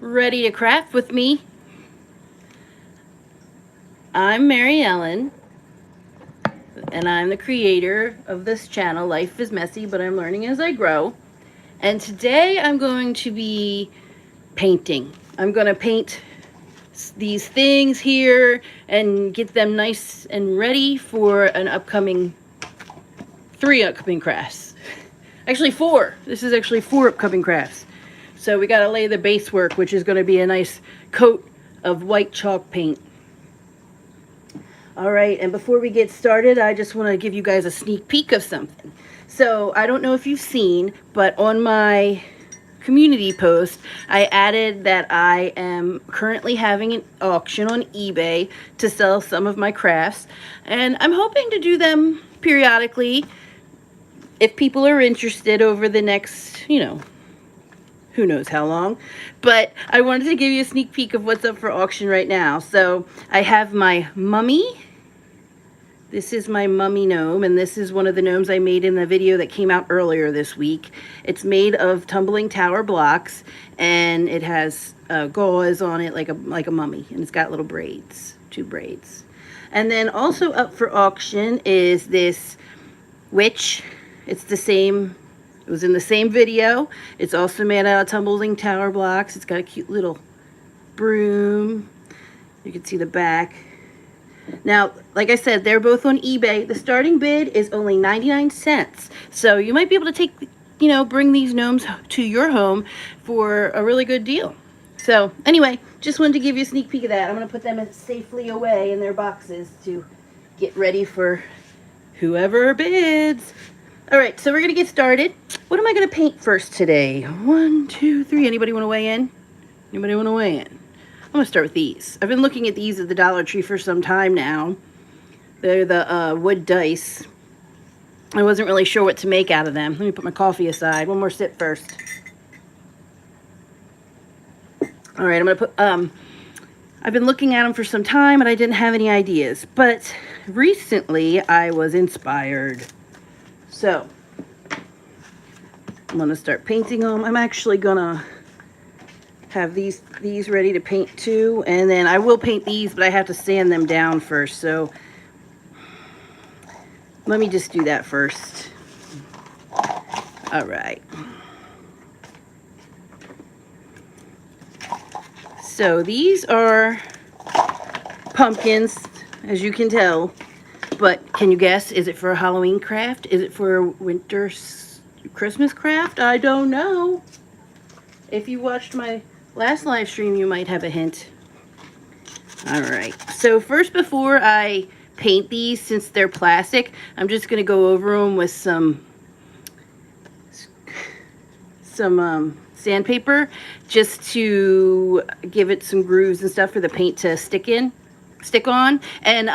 ready to craft with me. I'm Mary Ellen, and I'm the creator of this channel. Life is messy, but I'm learning as I grow. And today I'm going to be painting. I'm going to paint these things here and get them nice and ready for three upcoming crafts. Actually 4. This is actually 4 upcoming crafts. So we got to lay the base work, which is going to be a nice coat of white chalk paint. All right, and before we get started, I just want to give you guys a sneak peek of something. So I don't know if you've seen, but on my community post, I added that I am currently having an auction on eBay to sell some of my crafts, and I'm hoping to do them periodically if people are interested over the next, who knows how long. But I wanted to give you a sneak peek of what's up for auction right now. So I have my mummy. This is my mummy gnome, and this is one of the gnomes I made in the video that came out earlier this week. It's made of tumbling tower blocks, and it has gauze on it like a mummy, and it's got little braids, 2 braids. And then also up for auction is this witch. It's the same. It was in the same video. It's also made out of tumbling tower blocks. It's got a cute little broom. You can see the back. Now, like I said, they're both on eBay. The starting bid is only 99 cents. So you might be able to bring these gnomes to your home for a really good deal. So anyway, just wanted to give you a sneak peek of that. I'm going to put them safely away in their boxes to get ready for whoever bids. All right, so we're going to get started. What am I going to paint first today? 1, 2, 3. Anybody want to weigh in? Anybody want to weigh in? I'm going to start with these. I've been looking at these at the Dollar Tree for some time now. They're the wood dice. I wasn't really sure what to make out of them. Let me put my coffee aside. One more sip first. All right, I'm going to put... I've been looking at them for some time, and I didn't have any ideas. But recently, I was inspired. So, I'm going to start painting them. I'm actually going to have these ready to paint too, and then I will paint these, but I have to sand them down first. So, let me just do that first. All right. So, these are pumpkins, as you can tell. But can you guess, is it for a Halloween craft? Is it for a winter Christmas craft? I don't know. If you watched my last live stream, you might have a hint. All right. So first, before I paint these, since they're plastic, I'm just going to go over them with some sandpaper, just to give it some grooves and stuff for the paint to stick on. And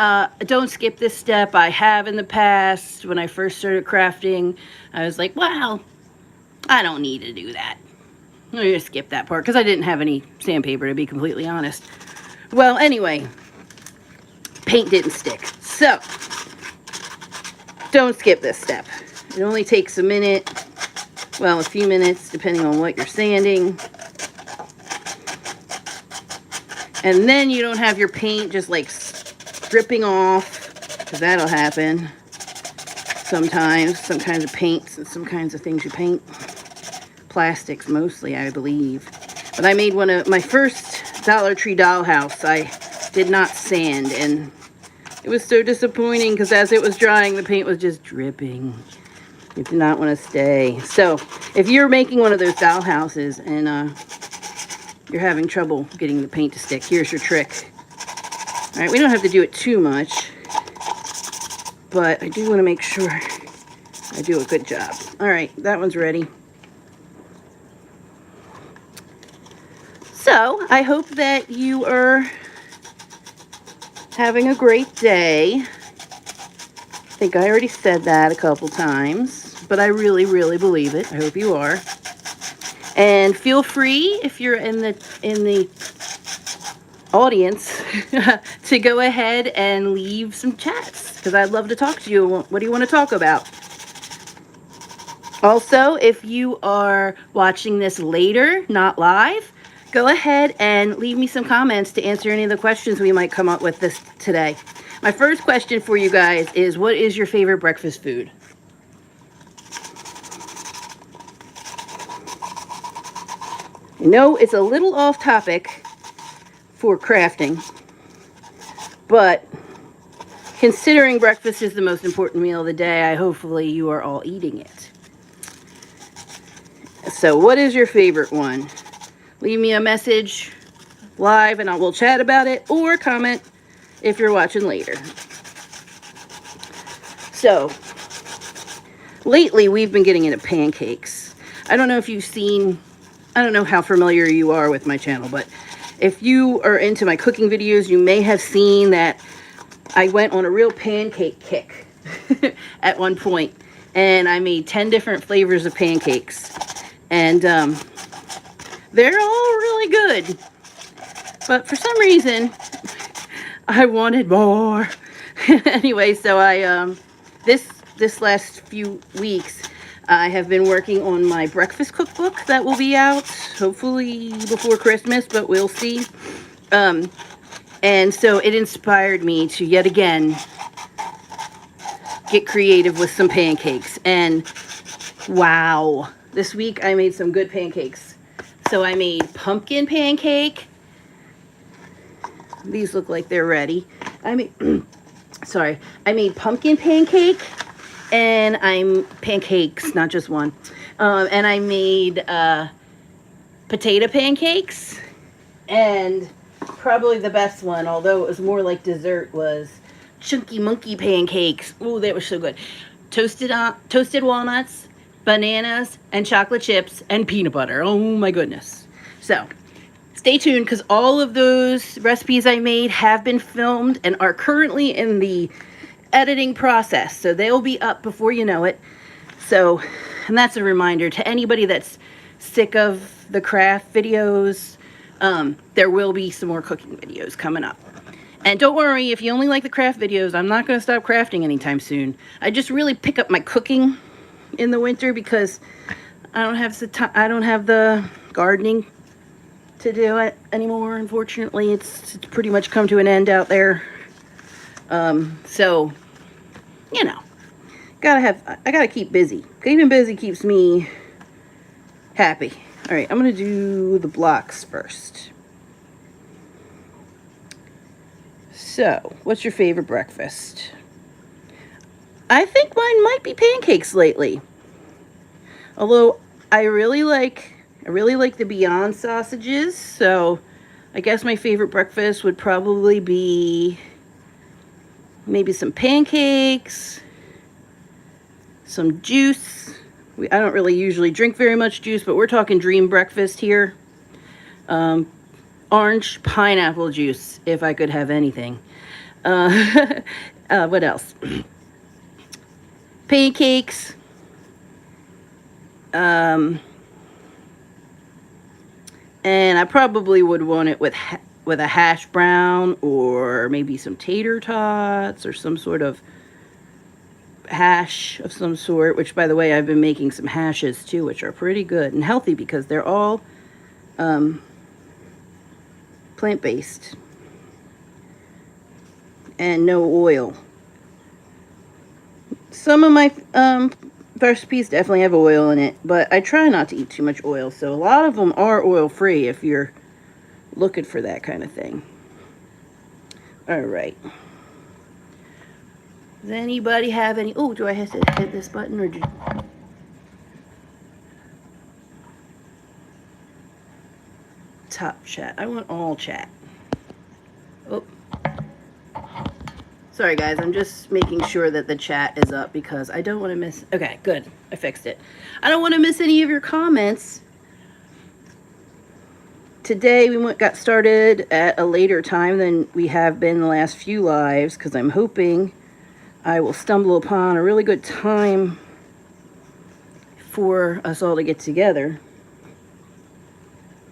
don't skip this step. I have in the past. When I first started crafting, I was like, wow, I don't need to do that. I'm going to skip that part because I didn't have any sandpaper, to be completely honest. Well, anyway, paint didn't stick. So, don't skip this step. It only takes a minute, well, a few minutes, depending on what you're sanding. And then you don't have your paint just like dripping off, because that'll happen sometimes. Some kinds of paints and some kinds of things you paint. Plastics mostly, I believe. But I made one of my first Dollar Tree dollhouse. I did not sand, and it was so disappointing because as it was drying, the paint was just dripping. It did not want to stay. So if you're making one of those dollhouses and you're having trouble getting the paint to stick, here's your trick. All right, we don't have to do it too much, but I do want to make sure I do a good job. All right, that one's ready. So, I hope that you are having a great day. I think I already said that a couple times, but I really, really believe it. I hope you are. And feel free, if you're in the audience, to go ahead and leave some chats, because I'd love to talk to you. What do you want to talk about? Also, if you are watching this later, not live, go ahead and leave me some comments to answer any of the questions we might come up with this today. My first question for you guys is, what is your favorite breakfast food? No, it's a little off topic for crafting, but considering breakfast is the most important meal of the day, hopefully you are all eating it. So what is your favorite one? Leave me a message live and I will chat about it, or comment if you're watching later. So lately we've been getting into pancakes. I don't know if you've seen, I don't know how familiar you are with my channel, but if you are into my cooking videos, you may have seen that I went on a real pancake kick at one point, and I made 10 different flavors of pancakes, and they're all really good, but for some reason I wanted more. Anyway, so I this last few weeks I have been working on my breakfast cookbook that will be out hopefully before Christmas, but we'll see. And so it inspired me to yet again get creative with some pancakes. And wow, this week I made some good pancakes. So I made pumpkin pancake. These look like they're ready. I made pumpkin pancake, and I'm pancakes, not just one. And I made potato pancakes, and probably the best one, although it was more like dessert, was chunky monkey pancakes. Oh, they were so good. Toasted walnuts, bananas, and chocolate chips, and peanut butter. Oh my goodness. So stay tuned, because all of those recipes I made have been filmed and are currently in the editing process. So they'll be up before you know it. So, and that's a reminder to anybody that's sick of the craft videos. There will be some more cooking videos coming up. And don't worry, if you only like the craft videos, I'm not going to stop crafting anytime soon. I just really pick up my cooking in the winter because I don't have the gardening to do it anymore. Unfortunately, it's pretty much come to an end out there. So, you know, I gotta keep busy. Keeping busy keeps me happy. All right, I'm gonna do the blocks first. So, what's your favorite breakfast? I think mine might be pancakes lately. Although I really like the Beyond sausages, so I guess my favorite breakfast would probably be maybe some pancakes, some juice. I don't really usually drink very much juice, but we're talking dream breakfast here. Orange pineapple juice, if I could have anything. What else? Pancakes. And I probably would want it with a hash brown, or maybe some tater tots, or some sort of hash of some sort, which, by the way, I've been making some hashes too, which are pretty good and healthy because they're all plant-based and no oil. Some of my recipes definitely have oil in it, but I try not to eat too much oil, so a lot of them are oil-free if you're looking for that kind of thing. All right. Does anybody have any... Oh, do I have to hit this button, or do... Top chat. I want all chat. Oh. Sorry, guys. I'm just making sure that the chat is up because I don't want to miss... Okay, good. I fixed it. I don't want to miss any of your comments. Today, we got started at a later time than we have been the last few lives because I'm hoping I will stumble upon a really good time for us all to get together.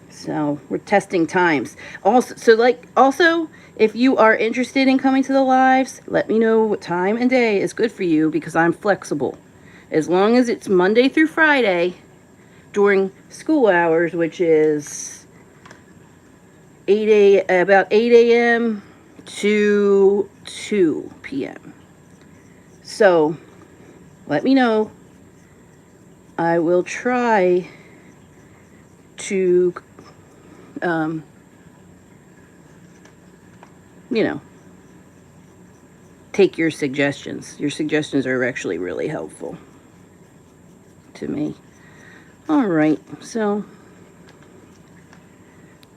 So we're testing times. Also, if you are interested in coming to the lives, let me know what time and day is good for you because I'm flexible. As long as it's Monday through Friday during school hours, which is about 8 a.m. to 2 p.m. So let me know. I will try to, you know, take your suggestions. Your suggestions are actually really helpful to me. All right, so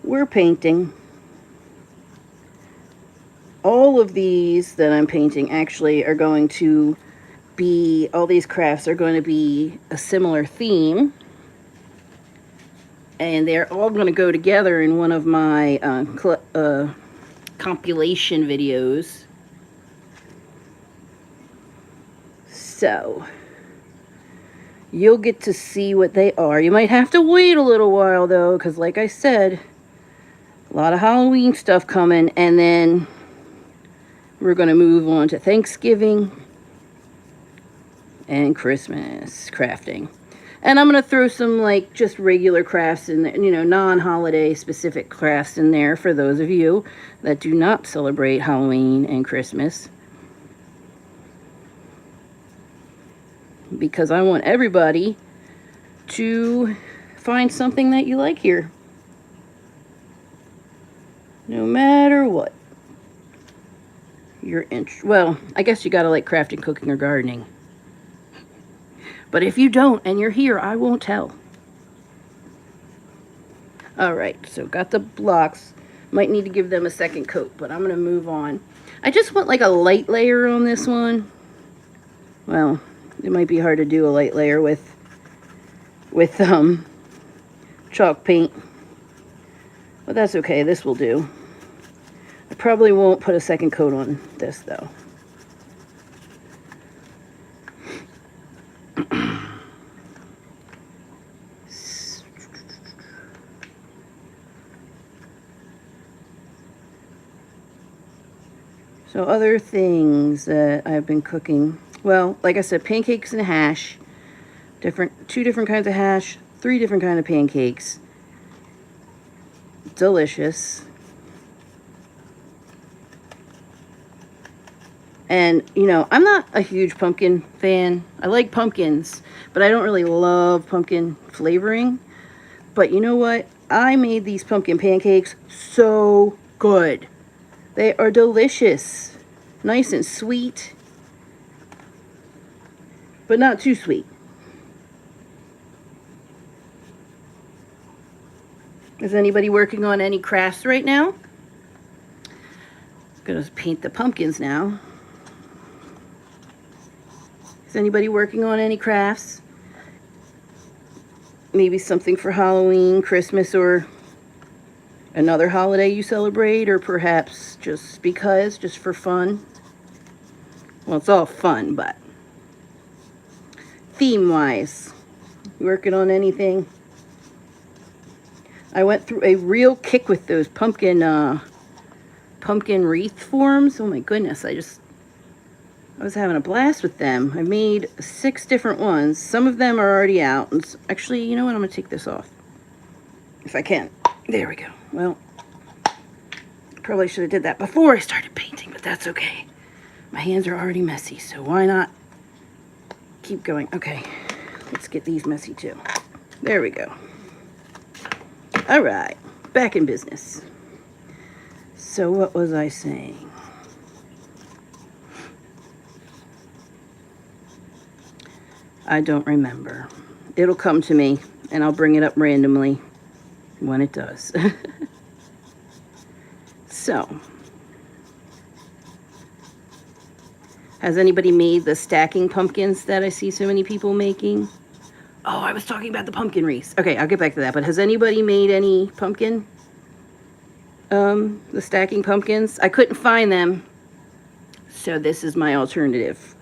we're painting. All of these that I'm painting actually are going to be, all these crafts are going to be a similar theme. And they're all going to go together in one of my compilation videos. So you'll get to see what they are. You might have to wait a little while though, because like I said, a lot of Halloween stuff coming, and then we're going to move on to Thanksgiving and Christmas crafting. And I'm going to throw some like just regular crafts in there, you know, non-holiday specific crafts in there for those of you that do not celebrate Halloween and Christmas. Because I want everybody to find something that you like here. No matter what. Well, I guess you gotta like crafting, cooking, or gardening. But if you don't and you're here, I won't tell. Alright, so got the blocks. Might need to give them a second coat, but I'm going to move on. I just want like a light layer on this one. Well, it might be hard to do a light layer with chalk paint. But that's okay, this will do. I probably won't put a second coat on this though. So other things that I've been cooking. Well, like I said, pancakes and hash. Two different kinds of hash, 3 different kinds of pancakes. Delicious. And, you know, I'm not a huge pumpkin fan. I like pumpkins, but I don't really love pumpkin flavoring. But you know what? I made these pumpkin pancakes so good. They are delicious. Nice and sweet. But not too sweet. Is anybody working on any crafts right now? I'm going to paint the pumpkins now. Is anybody working on any crafts? Maybe something for Halloween, Christmas, or another holiday you celebrate, or perhaps just because, just for fun. Well, it's all fun, but theme-wise, you working on anything? I went through a real kick with those pumpkin wreath forms. Oh my goodness, I was having a blast with them. I made 6 different ones. Some of them are already out. And actually, you know what? I'm going to take this off. If I can. There we go. Well, probably should have did that before I started painting, but that's okay. My hands are already messy, so why not keep going? Okay, let's get these messy too. There we go. All right, back in business. So what was I saying? I don't remember. It'll come to me, and I'll bring it up randomly when it does. So, has anybody made the stacking pumpkins that I see so many people making? Oh, I was talking about the pumpkin wreaths. Okay, I'll get back to that. But has anybody made any pumpkin? The stacking pumpkins? I couldn't find them. So this is my alternative.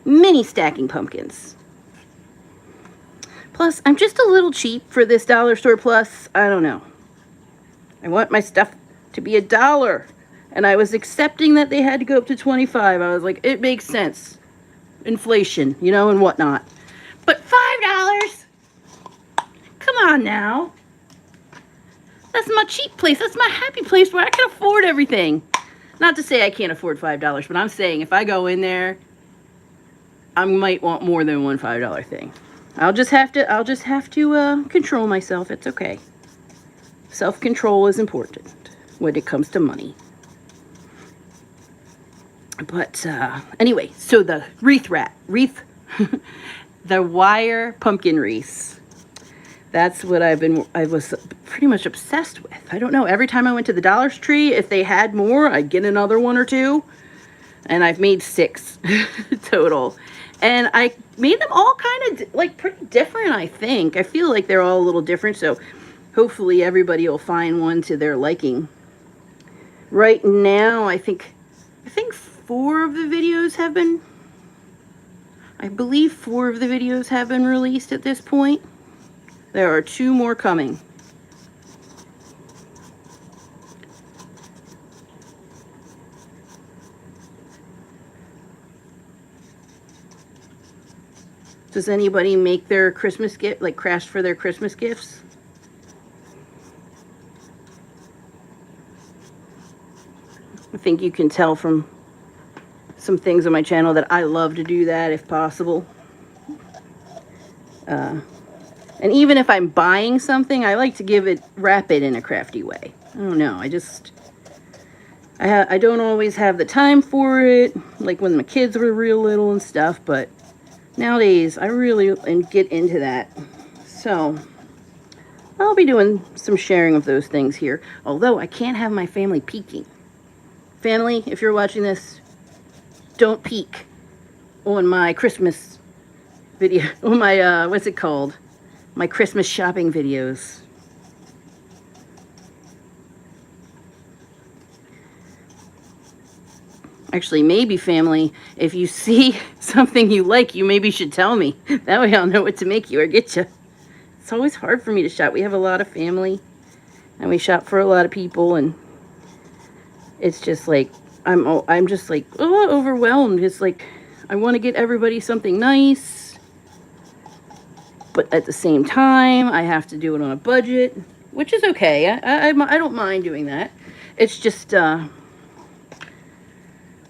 Mini stacking pumpkins. Plus, I'm just a little cheap for this dollar store plus. I don't know. I want my stuff to be $1. And I was accepting that they had to go up to 25. I was like, it makes sense. Inflation, you know, and whatnot. But $5? Come on now. That's my cheap place. That's my happy place where I can afford everything. Not to say I can't afford $5, but I'm saying if I go in there, I might want more than one $5 thing. I'll just have to control myself. It's okay. Self-control is important when it comes to money. But anyway, so the the wire pumpkin wreaths. That's what I was pretty much obsessed with. I don't know, every time I went to the Dollar Tree, if they had more, I'd get another one or two. And I've made 6 total. And I made them all kind of like pretty different, I think. I feel like they're all a little different, so hopefully everybody will find one to their liking. Right now, I think 4 of the videos have been, I believe 4 of the videos have been released at this point. There are 2 more coming. Does anybody make their Christmas gift, like craft for their Christmas gifts? I think you can tell from some things on my channel that I love to do that if possible. And even if I'm buying something, I like to wrap it in a crafty way. I don't know, I don't always have the time for it, like when my kids were real little and stuff, but nowadays I really get into that. So I'll be doing some sharing of those things here, although I can't have my family peeking. Family, if you're watching this, don't peek on my Christmas video, on my, what's it called? My Christmas shopping videos. Actually, maybe family, if you see something you like, you maybe should tell me. That way I'll know what to make you or get you. It's always hard for me to shop. We have a lot of family, and we shop for a lot of people, and it's just like, I'm just like, oh, overwhelmed. It's like, I want to get everybody something nice, but at the same time, I have to do it on a budget, which is okay. I don't mind doing that. It's just a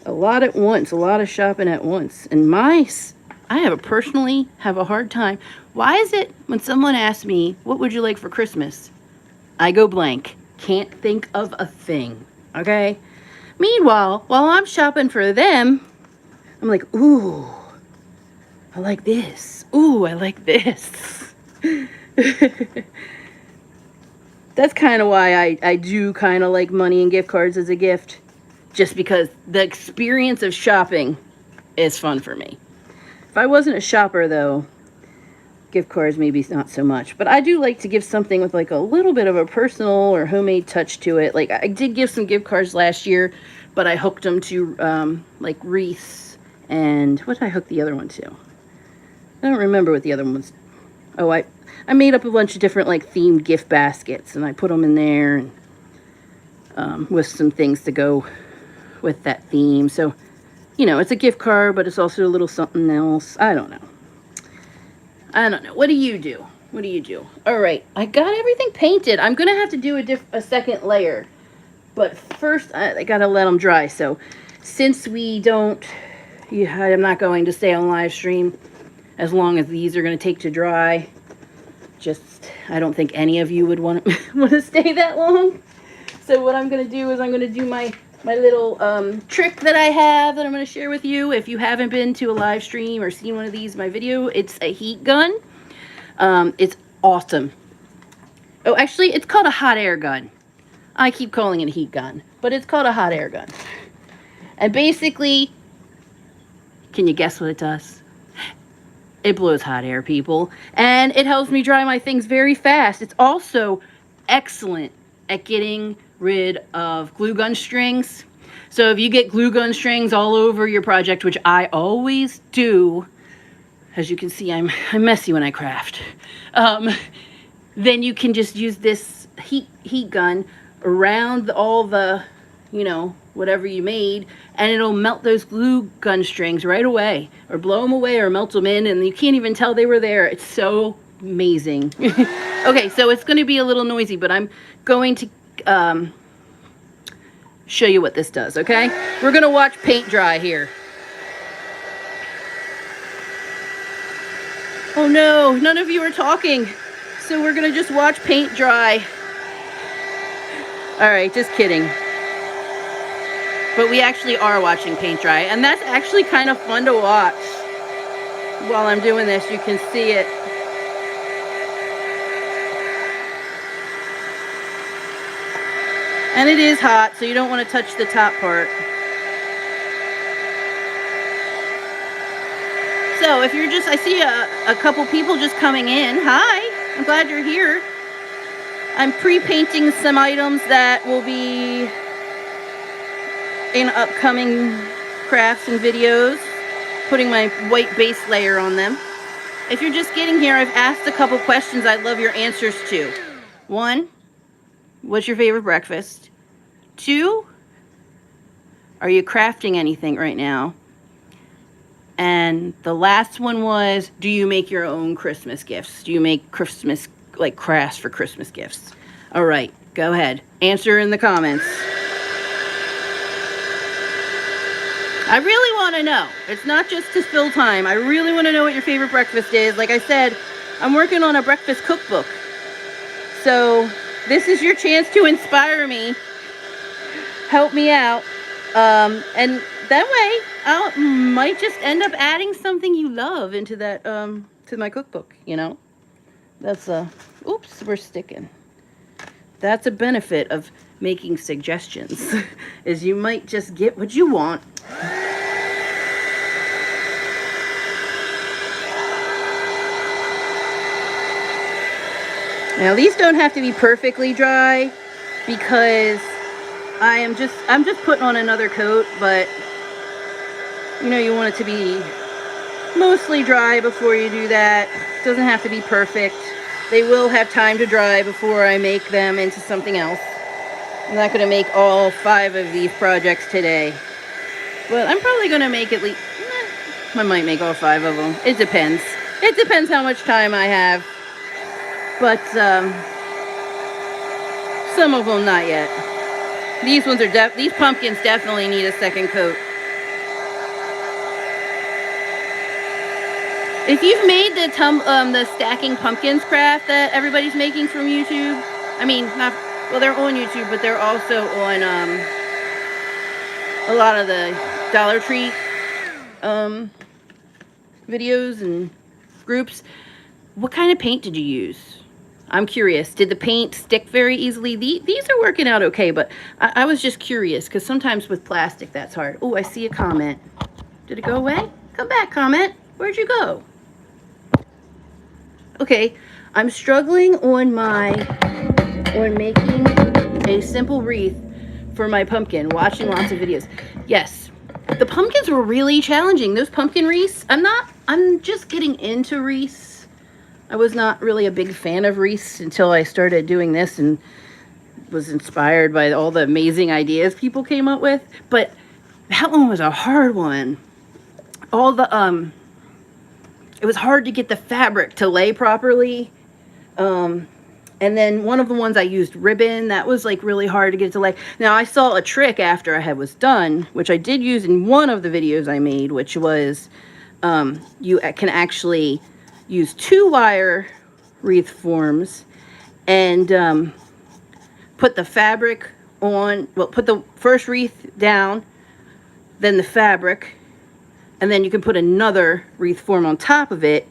lot at once, a lot of shopping at once. And I personally have a hard time. Why is it when someone asks me, what would you like for Christmas? I go blank. Can't think of a thing, okay? Meanwhile, while I'm shopping for them, I'm like, ooh, I like this. Ooh, I like this. That's kind of why I do kind of like money and gift cards as a gift. Just because the experience of shopping is fun for me. If I wasn't a shopper, though, gift cards maybe not so much. But I do like to give something with like a little bit of a personal or homemade touch to it. Like I did give some gift cards last year, but I hooked them to like wreaths. And what did I hook the other one to? I don't remember what the other one was. Oh, I made up a bunch of different like themed gift baskets, and I put them in there and with some things to go with that theme. So, you know, it's a gift card, but it's also a little something else. I don't know. What do you do? What do you do? All right, I got everything painted. I'm gonna have to do a second layer, but first I gotta let them dry. So since we don't, I'm not going to stay on live stream as long as these are gonna take to dry. I don't think any of you would want to stay that long. So what I'm gonna do is I'm gonna do my little trick that I have that I'm going to share with you. If you haven't been to a live stream or seen one of these in my video, it's a heat gun. It's awesome. Oh, actually, it's called a hot air gun. I keep calling it a heat gun, but it's called a hot air gun. And basically, can you guess what it does? It blows hot air, people. And it helps me dry my things very fast. It's also excellent at getting rid of glue gun strings. So if you get glue gun strings all over your project, which I always do, as you can see, I'm messy when I craft, then you can just use this heat gun around all the, you know, whatever you made, and it'll melt those glue gun strings right away, or blow them away, or melt them in, and you can't even tell they were there. It's so amazing. Okay, so it's going to be a little noisy, but I'm going to show you what this does, okay? We're going to watch paint dry here. Oh no, none of you are talking. So we're going to just watch paint dry. All right, just kidding. But we actually are watching paint dry, and that's actually kind of fun to watch. While I'm doing this, you can see it. And it is hot, so you don't want to touch the top part. So if you're just, I see a couple people just coming in. Hi, I'm glad you're here. I'm pre-painting some items that will be in upcoming crafts and videos, putting my white base layer on them. If you're just getting here, I've asked a couple questions I'd love your answers to. 1, what's your favorite breakfast? 2, are you crafting anything right now? And the last one was, do you make your own Christmas gifts? Do you make Christmas, like crafts for Christmas gifts? All right, go ahead. Answer in the comments. I really want to know. It's not just to fill time. I really want to know what your favorite breakfast is. Like I said, I'm working on a breakfast cookbook. So this is your chance to inspire me. Help me out. And that way, I might just end up adding something you love into that, to my cookbook, you know? That's, oops, we're sticking. That's a benefit of making suggestions, is you might just get what you want. Now these don't have to be perfectly dry because I'm just putting on another coat, but you know, you want it to be mostly dry before you do that. It doesn't have to be perfect. They will have time to dry before I make them into something else. I'm not going to make all 5 of these projects today, but I'm probably going to make at least, I might make all 5 of them. It depends. It depends how much time I have. But some of them not yet. These ones are these pumpkins definitely need a second coat. If you've made the stacking pumpkins craft that everybody's making from YouTube, I mean, not, well, they're on YouTube, but they're also on a lot of the Dollar Tree videos and groups. What kind of paint did you use? I'm curious. Did the paint stick very easily? These are working out okay, but I was just curious because sometimes with plastic that's hard. Oh, I see a comment. Did it go away? Come back, comment. Where'd you go? Okay, I'm struggling on making a simple wreath for my pumpkin, watching lots of videos. Yes, the pumpkins were really challenging. Those pumpkin wreaths, I'm just getting into wreaths. I was not really a big fan of wreaths until I started doing this and was inspired by all the amazing ideas people came up with. But that one was a hard one. It was hard to get the fabric to lay properly. And then one of the ones I used ribbon, that was like really hard to get it to lay. Now I saw a trick after I was done, which I did use in one of the videos I made, which was you can actually use 2-wire wreath forms and put the fabric on, well, put the first wreath down, then the fabric, and then you can put another wreath form on top of it,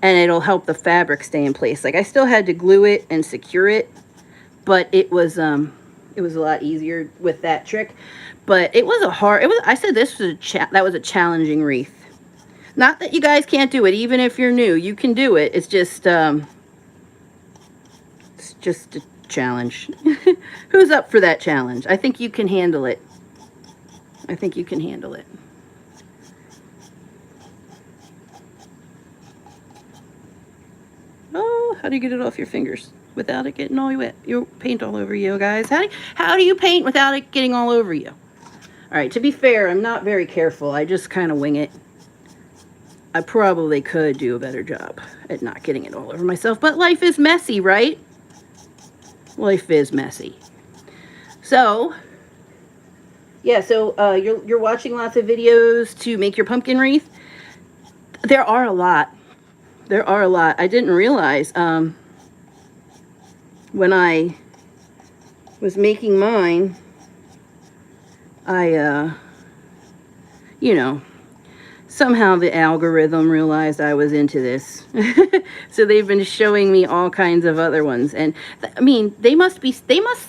and it'll help the fabric stay in place. Like I still had to glue it and secure it, but it was a lot easier with that trick. But it was I said this was that was a challenging wreath. Not that you guys can't do it, even if you're new, you can do it. It's just a challenge. Who's up for that challenge? I think you can handle it. I think you can handle it. Oh, how do you get it off your fingers without it getting all wet? You paint all over you, guys. How do you paint without it getting all over you? All right, to be fair, I'm not very careful. I just kind of wing it. I probably could do a better job at not getting it all over myself, but life is messy, right? Life is messy. So, yeah, so you're watching lots of videos to make your pumpkin wreath. There are a lot. There are a lot. I didn't realize when I was making mine, you know, somehow the algorithm realized I was into this. So they've been showing me all kinds of other ones. And I mean, they must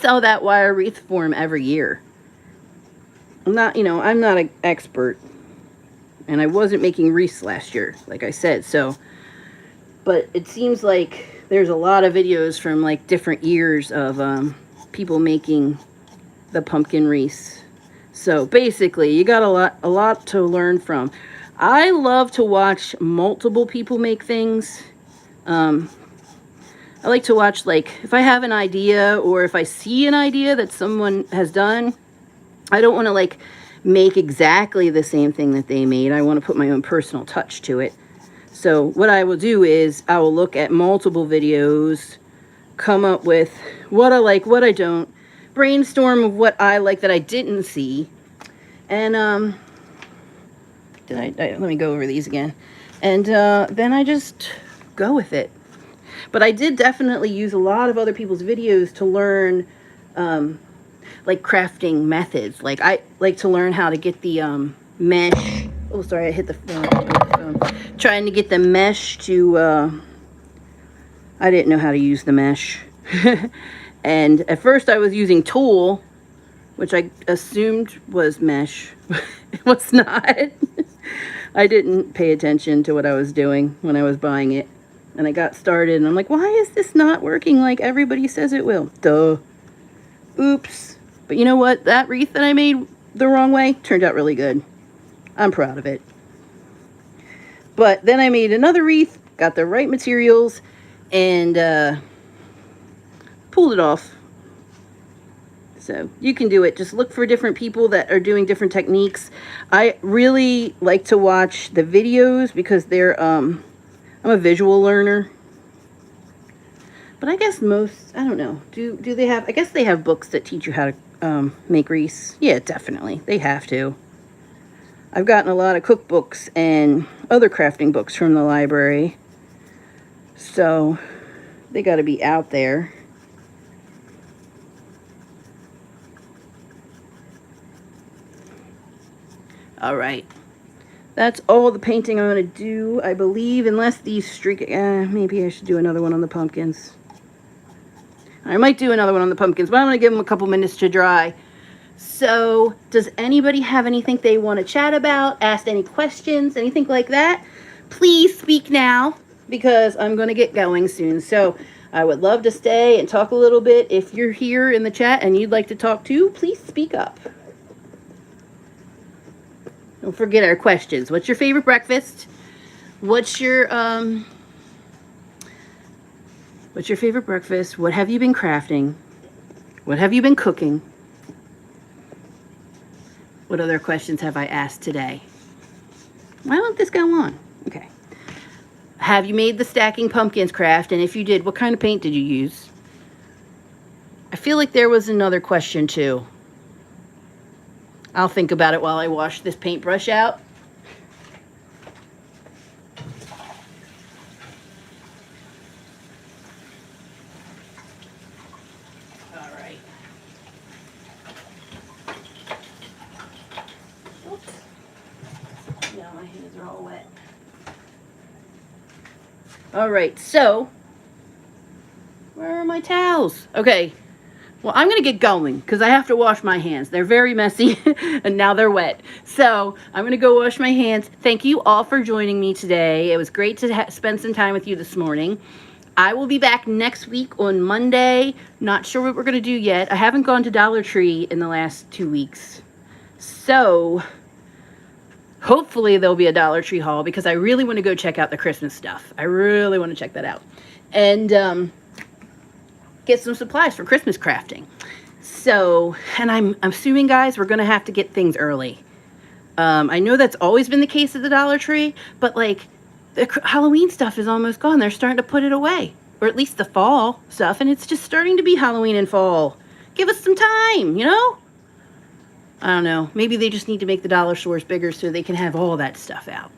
sell that wire wreath form every year. I'm not an expert. And I wasn't making wreaths last year, like I said. So, but it seems like there's a lot of videos from like different years of people making the pumpkin wreaths. So basically, you got a lot to learn from. I love to watch multiple people make things. I like to watch, like, if I have an idea or if I see an idea that someone has done, I don't want to, like, make exactly the same thing that they made. I want to put my own personal touch to it. So what I will do is I will look at multiple videos, come up with what I like, what I don't, brainstorm of what I like that I didn't see, and let me go over these again, and then I just go with it. But I did definitely use a lot of other people's videos to learn like crafting methods. Like I like to learn how to get the mesh. Oh, sorry, I hit the phone. Trying to get the mesh to I didn't know how to use the mesh. And at first I was using tulle, which I assumed was mesh. It was not. I didn't pay attention to what I was doing when I was buying it. And I got started and I'm like, why is this not working like everybody says it will? Duh. Oops. But you know what? That wreath that I made the wrong way turned out really good. I'm proud of it. But then I made another wreath, got the right materials, and pulled it off. So you can do it. Just look for different people that are doing different techniques. I really like to watch the videos because they're I'm a visual learner. But I guess most, I don't know. Do they have, I guess they have books that teach you how to make wreaths. Yeah, definitely. They have to. I've gotten a lot of cookbooks and other crafting books from the library. So they got to be out there. All right. That's all the painting I'm going to do, I believe, unless these streak... maybe I should do another one on the pumpkins. I might do another one on the pumpkins, but I'm going to give them a couple minutes to dry. So, does anybody have anything they want to chat about, ask any questions, anything like that? Please speak now, because I'm going to get going soon. So, I would love to stay and talk a little bit. If you're here in the chat and you'd like to talk too, please speak up. Don't forget our questions. What's your favorite breakfast? What's your favorite breakfast? What have you been crafting? What have you been cooking? What other questions have I asked today? Why won't this go on? Okay. Have you made the stacking pumpkins craft? And if you did, what kind of paint did you use? I feel like there was another question too. I'll think about it while I wash this paintbrush out. All right. Oops. Now my hands are all wet. All right, so where are my towels? Okay. Well, I'm going to get going because I have to wash my hands. They're very messy and now they're wet. So I'm going to go wash my hands. Thank you all for joining me today. It was great to spend some time with you this morning. I will be back next week on Monday. Not sure what we're going to do yet. I haven't gone to Dollar Tree in the last 2 weeks. So hopefully there'll be a Dollar Tree haul because I really want to go check out the Christmas stuff. I really want to check that out. And get some supplies for Christmas crafting. So, and I'm assuming, guys, we're going to have to get things early. I know that's always been the case at the Dollar Tree, but like the Halloween stuff is almost gone. They're starting to put it away, or at least the fall stuff, and it's just starting to be Halloween and fall. Give us some time, you know? I don't know. Maybe they just need to make the dollar stores bigger so they can have all that stuff out.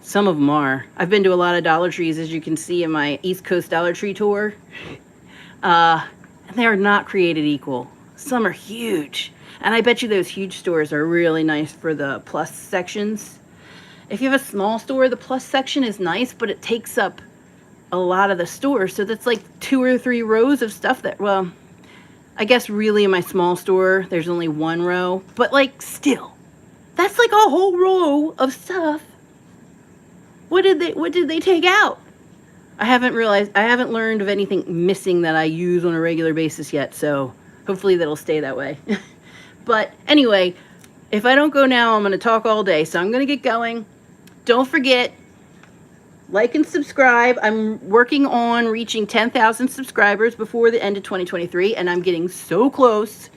Some of them are. I've been to a lot of Dollar Trees, as you can see in my East Coast Dollar Tree tour. And they are not created equal. Some are huge. And I bet you those huge stores are really nice for the plus sections. If you have a small store, the plus section is nice, but it takes up a lot of the store. So that's like 2 or 3 rows of stuff that, well, I guess really in my small store, there's only 1 row. But like still, that's like a whole row of stuff. What did they take out? I haven't learned of anything missing that I use on a regular basis yet, so hopefully that'll stay that way. But anyway, if I don't go now, I'm going to talk all day, so I'm going to get going. Don't forget, like and subscribe. I'm working on reaching 10,000 subscribers before the end of 2023, and I'm getting so close.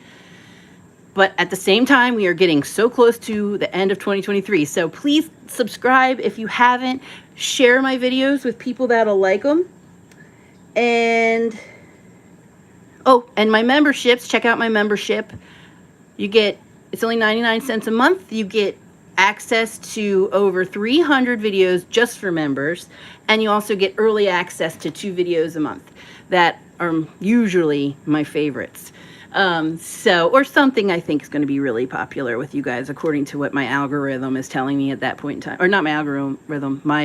But at the same time, we are getting so close to the end of 2023. So please subscribe if you haven't. Share my videos with people that'll like them. And, oh, and my memberships. Check out my membership. You get, it's only 99 cents a month. You get access to over 300 videos just for members. And you also get early access to 2 videos a month that are usually my favorites. Or something I think is going to be really popular with you guys, according to what my algorithm is telling me at that point in time. Or not my algorithm, my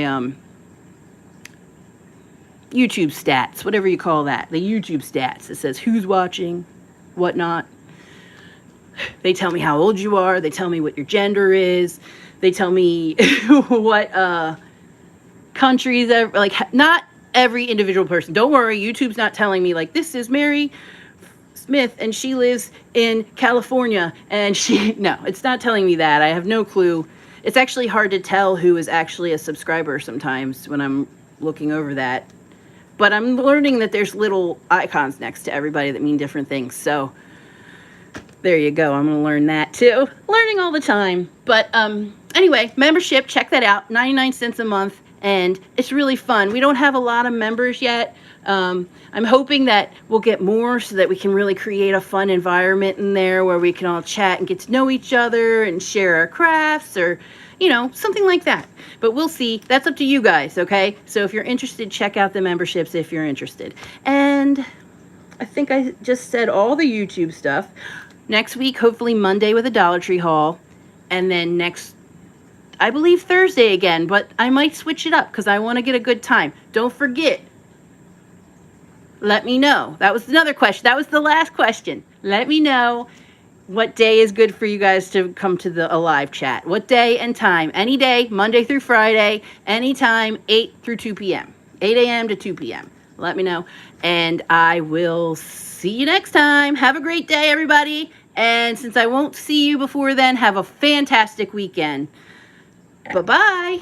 YouTube stats, whatever you call that. The YouTube stats. It says who's watching, whatnot. They tell me how old you are. They tell me what your gender is. They tell me what countries, like not every individual person. Don't worry, YouTube's not telling me like this is Mary Smith and she lives in California and no, it's not telling me that. I have no clue. It's actually hard to tell who is actually a subscriber sometimes when I'm looking over that. But I'm learning that there's little icons next to everybody that mean different things. So there you go. I'm going to learn that too. Learning all the time. But anyway, membership, check that out. 99 cents a month. And it's really fun. We don't have a lot of members yet. I'm hoping that we'll get more so that we can really create a fun environment in there where we can all chat and get to know each other and share our crafts or, you know, something like that. But we'll see. That's up to you guys, okay? So if you're interested, check out the memberships if you're interested. And I think I just said all the YouTube stuff. Next week, hopefully Monday with a Dollar Tree haul. And then next, I believe Thursday again, but I might switch it up because I want to get a good time. Don't forget. Let me know. That was another question. That was the last question. Let me know what day is good for you guys to come to a live chat. What day and time. Any day, Monday through Friday, anytime, 8 through 2 p.m. 8 a.m. to 2 p.m. Let me know. And I will see you next time. Have a great day, everybody. And since I won't see you before then, have a fantastic weekend. Bye-bye.